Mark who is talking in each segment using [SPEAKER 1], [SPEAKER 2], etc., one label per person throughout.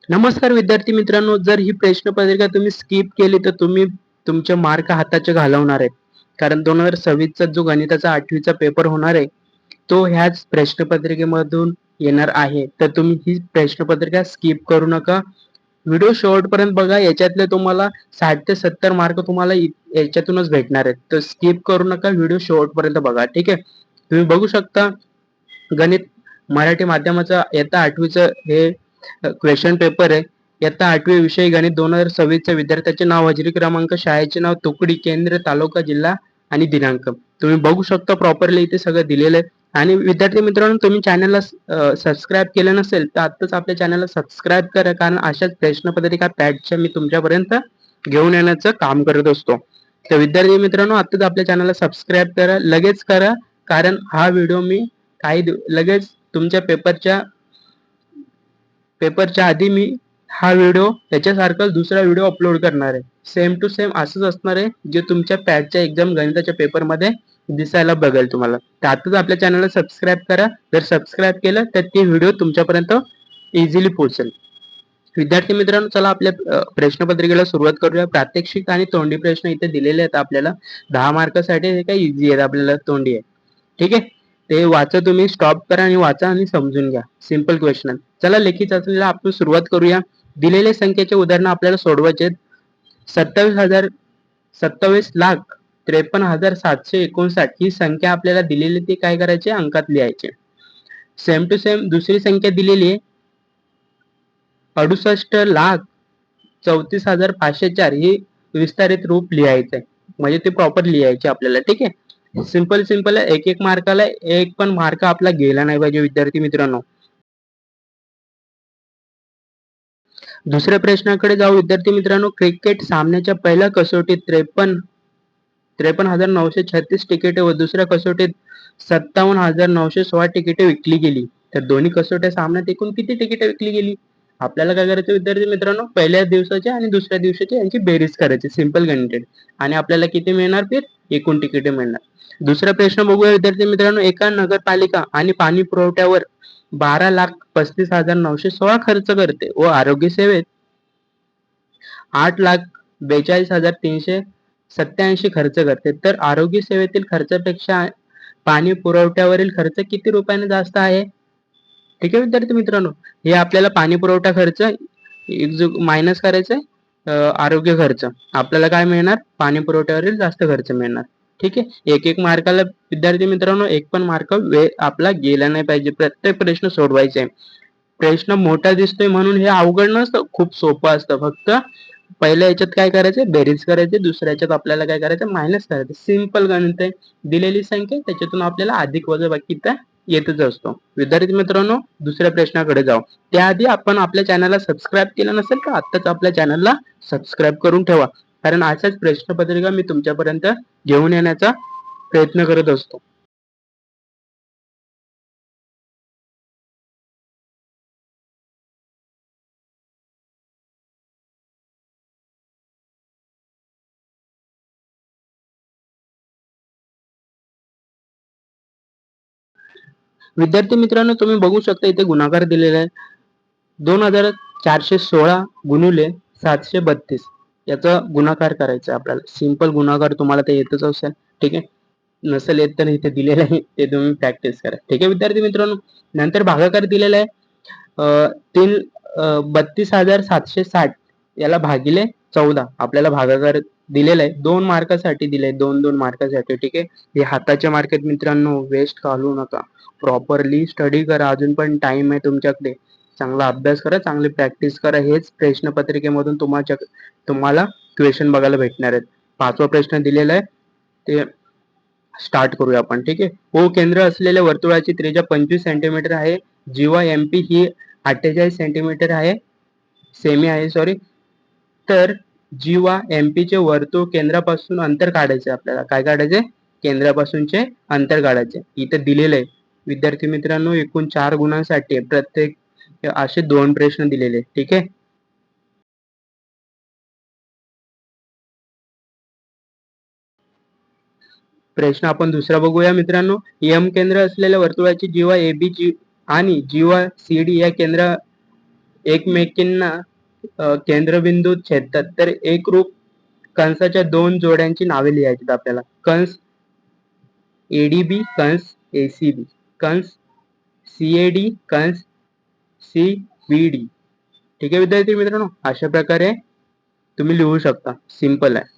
[SPEAKER 1] नमस्कार विद्यार्थी मित्रांनो, जर ही प्रश्नपत्रिका तुम्ही स्किप केली तर तुम्ही तुमचे मार्क हाताचे घालवणार आहेत. कारण 2026चा जो गणिताचा 8वीचा पेपर होणार आहे, तो ह्याच प्रश्नपत्रिकेमधून येणार आहे. तर तुम्ही ही प्रश्नपत्रिका स्किप करू नका. व्हिडिओ शेवटपर्यंत बघा. याच्यातले तुम्हाला 60 ते 70 मार्क तुम्हाला याच्यातूनच भेटणार आहेत. तर स्किप करू नका. व्हिडिओ शेवटपर्यंत बघा. ठीक आहे. तुम्ही बघू शकता गणित मराठी माध्यमाचा इयत्ता 8वीचं हे क्वेश्चन पेपर आहे. इयत्ता 8वी विषय गणित 2026च्या विद्यार्थ्याचे नाव, हजेरी क्रमांक, शाळेचे नाव, तुकडी, केंद्र, तालुका, जिल्हा आणि दिनांक. तुम्ही बघू शकता प्रॉपरली इथे सगळं दिलेलं आहे. आणि विद्यार्थी मित्रांनो, तुम्ही चॅनलला सबस्क्राईब केलं नसेल तर आत्ताच आपल्या चॅनलला सबस्क्राईब करा, कारण अशाच प्रश्नपत्रिका पॅटच्या मी तुमच्यापर्यंत घेऊन येण्याचं काम करत असतो. तर विद्यार्थी मित्रांनो, आत्ताच आपल्या चॅनलला सबस्क्राईब करा, लगेच करा, कारण हा व्हिडिओ मी लगेच तुमच्या पेपरच्या आधी मी हा व्हिडिओ त्याच्यासारखाच दुसरा व्हिडिओ अपलोड करणार आहे. सेम टू सेम असंच असणार आहे, जे तुमच्या पॅटच्या एक्झाम गणिताच्या पेपरमध्ये दिसायला बघेल तुम्हाला. तर आताच आपल्या चॅनलला सबस्क्राईब करा. जर सबस्क्राईब केलं तर ते व्हिडिओ तुमच्यापर्यंत इझिली पोहोचेल. विद्यार्थी मित्रांनो, चला आपल्या प्रश्नपत्रिकेला सुरुवात करूया. प्रात्यक्षिक आणि तोंडी प्रश्न इथे दिलेले आहेत आपल्याला. 10 मार्कासाठी हे काही इझी आहेत, आपल्याला तोंडी आहे. ठीक आहे. ते वाचा, तुम्ही स्टॉप करा आणि वाचा आणि समजून घ्या. Simple question. चला लेखी चाचणीला आपण सुरुवात करूया. दिलेल्या संख्येचे उदाहरण आपल्याला सोडवायचे. 27,53,759 ही संख्या आपल्याला दिलेली, ती काय करायची, अंकात लिहायचे. सेम टू सेम दुसरी संख्या दिलेली आहे 68,34,504 ही विस्तारित रूप लिहायचंय, म्हणजे ते प्रॉपर लिहायचे आपल्याला. ठीक आहे. सिंपल आहे. एक मार्काला एक पण मार्क आपला गेला नाही पाहिजे विद्यार्थी मित्रांनो. दुसऱ्या प्रश्नाकडे जाऊ विद्यार्थी मित्रांनो. क्रिकेट सामन्याच्या पहिल्या कसोटीत 53,936 तिकिटे व दुसऱ्या कसोटीत 57,916 तिकिटे विकली गेली. तर दोन्ही कसोट्या सामन्यात एकूण किती तिकिटे विकली गेली? आपल्याला काय करायचं विद्यार्थी मित्रांनो, पहिल्या दिवसाची आणि दुसऱ्या दिवसाची यांची बेरीज करायची. सिंपल गणित. आणि आपल्याला किती मिळणार, फिर एकूण तिकिटे मिळणार. दुसरा प्रश्न बघूया विद्यार्थी मित्रांनो. एका नगरपालिका आणि पाणी पुरवठ्यावर 12,35,916 खर्च करते व आरोग्य सेवेत 8,42,387 खर्च करते. तर आरोग्य सेवेतील खर्चापेक्षा पाणी पुरवठ्यावरील खर्च किती रुपयाने जास्त आहे? ठीक आहे विद्यार्थी मित्रांनो. हे आपल्याला पाणी पुरवठा खर्च मायनस करायचंय आरोग्य खर्च. आपल्याला काय मिळणार? पाणी पुरवठ्यावरील जास्त खर्च मिळणार. ठीक आहे. एक मार्काला विद्यार्थी मित्रांनो एक पण मार्क आपला गेला नाही पाहिजे. प्रत्येक प्रश्न सोडवायचे. प्रश्न मोठा दिसतोय म्हणून हे अवघड नसतं, खूप सोपं असतं. फक्त पहिल्या याच्यात काय करायचं, बेरीज करायची. दुसऱ्या याच्यात आपल्याला काय करायचं, मायनस करायचं. सिंपल गणित आहे. दिलेली संख्या त्याच्यातून आपल्याला अधिक वजाबाकी येतच असतो. विद्यार्थी मित्रांनो, दुसऱ्या प्रश्नाकडे जाऊ. त्याआधी आपण आपल्या चॅनलला सबस्क्राईब केलं नसेल तर आत्ताच आपल्या चॅनलला सबस्क्राईब करून ठेवा, कारण अशाच प्रश्नपत्रिका मी तुमच्यापर्यंत घेऊन येण्याचा प्रयत्न करत असतो. विद्यार्थी मित्रांनो, तुम्ही बघू शकता इथे गुणाकार दिलेला आहे. 2,416 गुणिले 732 याचा गुणाकार करायचा आहे आपल्याला. सिंपल गुणाकार तुम्हाला ते येतच असेल. ठीक आहे. नसेल येत तर इथे दिलेलं आहे, ते तुम्ही प्रॅक्टिस करा. ठीक आहे विद्यार्थी मित्रांनो. नंतर भागाकार दिलेला आहे 32,760 याला भागिले 14 आपल्याला भागाकार दिलेला आहे. 2 मार्कासाठी दिले, 2-2 मार्कासाठी. ठीक आहे. हे हाताच्या मार्केट मित्रांनो, वेस्ट घालवू नका. प्रॉपरली स्टडी करा. अजून पण टाइम आहे तुमच्याकडे. चांगला अभ्यास करा, चांगली प्रॅक्टिस करा. हेच प्रश्नपत्रिकेमधून तुम्हाला क्वेश्चन बघायला भेटणार आहेत. 5वा प्रश्न दिलेला आहे, ते स्टार्ट करूया आपण. ठीक आहे. ओ केंद्र असलेल्या वर्तुळाची त्रिज्या 25 सेंटीमीटर आहे. जीवा एमपी ही 48 सेंटीमीटर आहे, सेमी आहे सॉरी. तर जीवा एमपी चे वर्तुळ केंद्रापासून अंतर काढायचे. आपल्याला काय काढायचे, केंद्रापासूनचे अंतर काढायचे. इथे दिलेलं आहे विद्यार्थी मित्रांनो. एकूण 4 गुणांसाठी प्रत्येक असे 2 प्रश्न दिलेले. ठीक आहे. प्रश्न आपण दुसरा बघूया मित्रांनो. एम केंद्र असलेल्या वर्तुळाची जीवा एबी आणि जीवा सीडी या एकमेकींना केंद्रबिंदू छेदतात, तर एकरूप कंसाच्या दोन जोड्यांची नावे लिहायची आपल्याला. कंस एडीबी, कंस एसीबी, कंस सीएडी, कंस सीबीडी. ठीक आहे विद्यार्थी मित्रांनो, अशा प्रकारे तुम्ही लिहू शकता. सिंपल आहे.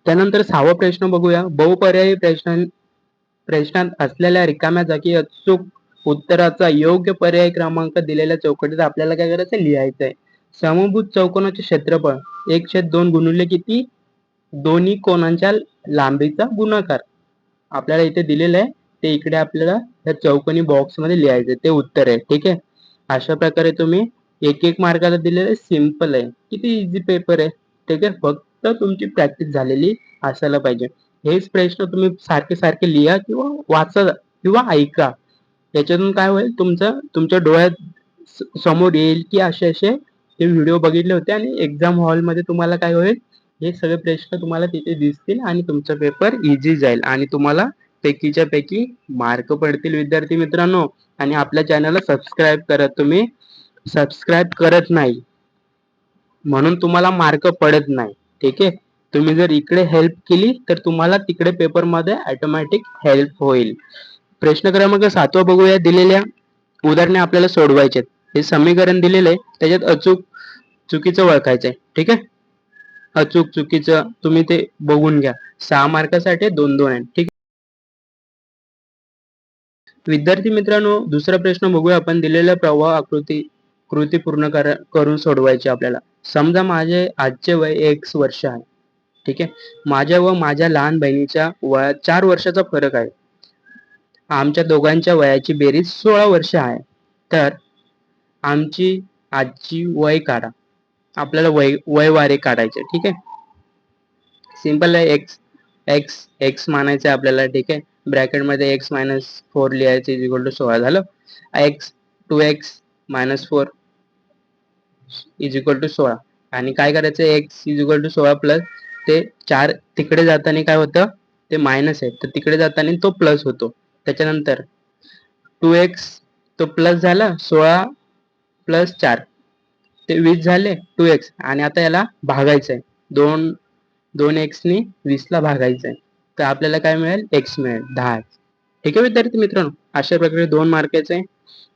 [SPEAKER 1] त्यानंतर 6वा प्रश्न बघूया. बहुपर्यायी प्रश्नात असलेल्या रिकाम्या जागी अचूक उत्तराचा योग्य पर्याय क्रमांक दिलेल्या चौकटीत आपल्याला काय करायचं, लिहायचं आहे. समभुज चौकोनाचे क्षेत्रफळ 1/2 गुणिले किती, दोन्ही कोणांच्या लांबीचा गुणाकार. आपल्याला इथे दिलेलं आहे, ते इकडे आपल्याला त्या चौकोनी बॉक्स मध्ये लिहायचं, ते उत्तर आहे. ठीक आहे. अशा प्रकारे तुम्ही एक एक मार्काला दिलेलं, सिंपल आहे. किती इझी पेपर आहे. ठीक आहे. फक्त तुमची प्रॅक्टिस झालेली असायला पाहिजे. हेच प्रश्न तुम्ही सारखे सारखे लिहा किंवा वाचा किंवा ऐका. याच्यातून काय होईल, तुमच्या डोळ्यात समोर येईल की असे असे ते व्हिडिओ बघितले होते आणि एक्झाम हॉलमध्ये तुम्हाला काय होईल, हे सगळे प्रश्न तुम्हाला तिथे दिसतील आणि तुमचा पेपर इझी जाईल आणि तुम्हाला पैकीच्या पैकी मार्क पडतील विद्यार्थी मित्रांनो. आणि आपल्या चॅनलला सबस्क्राईब करा. तुम्ही सबस्क्राईब करत नाही म्हणून तुम्हाला मार्क पडत नाही. ठीक आहे. तुम्ही जर इकडे हेल्प केली तर तुम्हाला तिकडे पेपरमध्ये ऑटोमॅटिक हेल्प होईल. प्रश्न क्रमांक 7 बघूया. दिलेल्या उदाहरणे आपल्याला सोडवायचे. हे समीकरण दिलेले आहे, त्याच्यात अचूक चुकीचं ओळखायचंय. ठीक आहे. अचूक चुकीचं तुम्ही ते बघून घ्या. 6 मार्कासाठी 2-2 आहे. ठीक. विद्यार्थी मित्रांनो, दुसरा प्रश्न बघूया आपण. दिलेल्या प्रवाह कृती पूर्ण करून सोडवायची आपल्याला. समजा माझे आजचे वय X वर्ष आहे. ठीक आहे. माझ्या व माझ्या लहान बहिणीच्या वयात 4 वर्षाचा फरक आहे. आमच्या दोघांच्या वयाची बेरीज 16 वर्ष आहे. तर आमची आजची वय काढा. आपल्याला वयवारे काढायचे. ठीक आहे. सिंपल आहे. एक्स मानायचं आहे आपल्याला. ठीक आहे. ब्रॅकेटमध्ये x मायनस 4 लिहायचं इज इक्वल टू 16 झालं. x 2x minus 4 is equal to 16. आणि काय करायचं, x is equal to 16 plus ते 4 तिकडे जाताना काय होतं, ते मायनस आहे तर तिकडे जाताना तो प्लस होतो. त्याच्यानंतर 2x तो प्लस झाला, 16 प्लस 4 ते 20 झाले 2x. आणि आता याला भागायचं आहे. 2 एक्स नी 20 ला भागायचं आहे. तर आपल्याला काय मिळेल, x मिळेल 10. ठीक आहे विद्यार्थी मित्रांनो, अशा प्रकारे 2 मार्काचे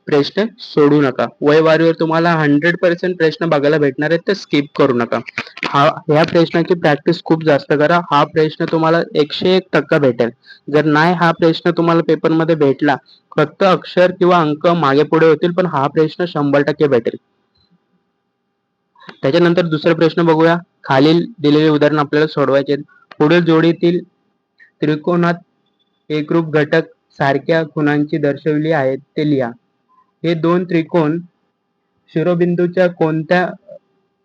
[SPEAKER 1] प्रश्न सोडू नका. वयवारीवर तुम्हाला 100% प्रश्न बघायला भेटणार आहेत, तर स्किप करू नका. ह्या प्रश्नाची प्रॅक्टिस खूप जास्त करा. हा प्रश्न तुम्हाला 101% भेटेल. जर नाही हा प्रश्न तुम्हाला पेपरमध्ये भेटला, फक्त अक्षर किंवा अंक मागे पुढे होतील, पण हा प्रश्न 100% भेटेल. त्याच्यानंतर दुसरा प्रश्न बघूया. खालील दिलेले उदाहरण आपल्याला सोडवायचे. पुढील जोडीतील त्रिकोणात एकरूप घटक सारख्या खुणांची दर्शविली आहेत ते लिहा. हे दोन त्रिकोण शिरोबिंदूच्या कोणत्या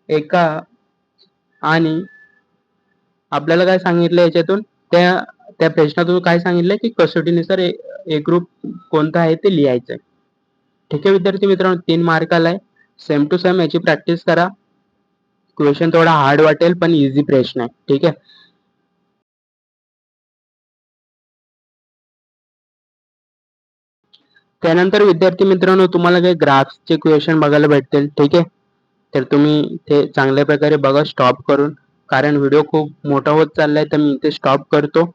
[SPEAKER 1] एका आणि आपल्याला काय सांगितलं याच्यातून, त्या त्या प्रश्नातून काय सांगितलं की कसोटीनुसार एकरूप कोणता आहे ते लिहायचं. ठीक आहे विद्यार्थी मित्रांनो, 3 मार्क आलाय. सेम टू सेम याची प्रॅक्टिस करा. क्वेश्चन थोडा हार्ड वाटेल पण इझी प्रश्न आहे. ठीक आहे. त्यानंतर विद्यार्थी मित्रांनो, तुम्हाला काही ग्राफ्सचे क्वेश्चन बघायला भेटतील. ठीक आहे. तर तुम्ही ते चांगल्या प्रकारे बघा स्टॉप करून, कारण व्हिडिओ खूप मोठा होत चाललाय तर मी इथे स्टॉप करतो.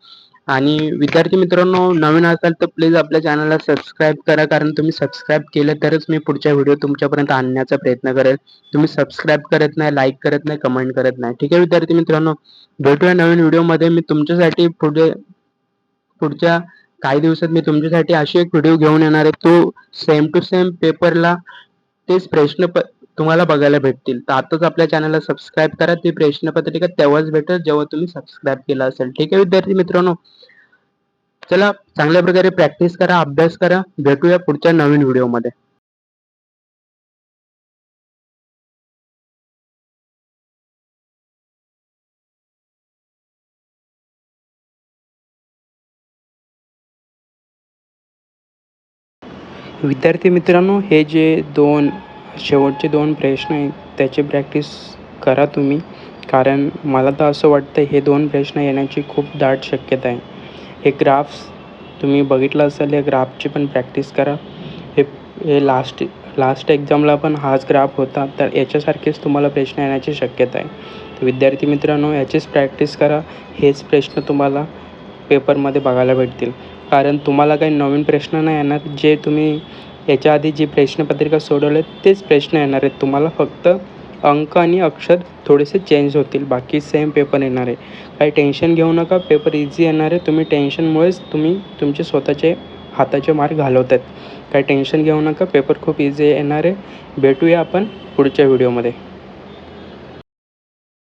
[SPEAKER 1] आणि विद्यार्थी मित्रांनो, नवीन असाल तर प्लीज आपल्या चॅनलला सबस्क्राईब करा, कारण तुम्ही सबस्क्राईब केलं तरच मी पुढच्या व्हिडिओ तुमच्यापर्यंत आणण्याचा प्रयत्न करेल. तुम्ही सबस्क्राईब करत नाही, लाईक करत नाही, कमेंट करत नाही. ठीक आहे विद्यार्थी मित्रांनो, भेटूया नवीन व्हिडिओमध्ये. मी तुमच्यासाठी पुढच्या काही दिवसात मी तुमच्यासाठी अशी एक व्हिडिओ घेऊन येणार आहे, तो सेम टू सेम पेपरला तेच तुम्हाला बघायला भेटतील. तर आताच आपल्या चॅनलला सबस्क्राईब करा. ती प्रश्नपत्रिका तेव्हाच भेटेल जेव्हा तुम्ही सबस्क्राईब केलं असेल. ठीक आहे विद्यार्थी मित्रांनो, चला चांगल्या प्रकारे प्रॅक्टिस करा, अभ्यास करा. भेटूया पुढच्या नवीन व्हिडिओमध्ये. विद्यार्थी मित्रांनो, हे जे शेवटचे 2 प्रश्न आहेत त्याची प्रॅक्टिस करा तुम्ही. कारण मला तर असं वाटतं हे 2 प्रश्न येण्याची खूप दाट शक्यता आहे. हे ग्राफ्स तुम्ही बघितलं असेल, या ग्राफची पण प्रॅक्टिस करा. हे हे लास्ट एक्झामला पण हाच ग्राफ होता, तर याच्यासारखेच तुम्हाला प्रश्न येण्याची शक्यता आहे. तर विद्यार्थी मित्रांनो, याचीच प्रॅक्टिस करा. हेच प्रश्न तुम्हाला पेपरमध्ये बघायला भेटतील. कारण तुम्हाला काही नवीन प्रश्न नाही येणार. जे तुम्ही याच्या आधी जी प्रश्नपत्रिका सोडवले तेच प्रश्न येणार आहेत. तुम्हाला फक्त अंक आणि अक्षर थोडेसे चेंज होतील. बाकी सेम पेपर येणार आहे. काही टेन्शन घेऊ नका. पेपर इझी येणार आहे. तुम्ही टेन्शनमुळेच तुमचे स्वतःचे हाताचे मार्क घालवत आहेत. काही टेन्शन घेऊ नका. पेपर खूप इझी येणार आहे. भेटूया आपण पुढच्या व्हिडिओमध्ये.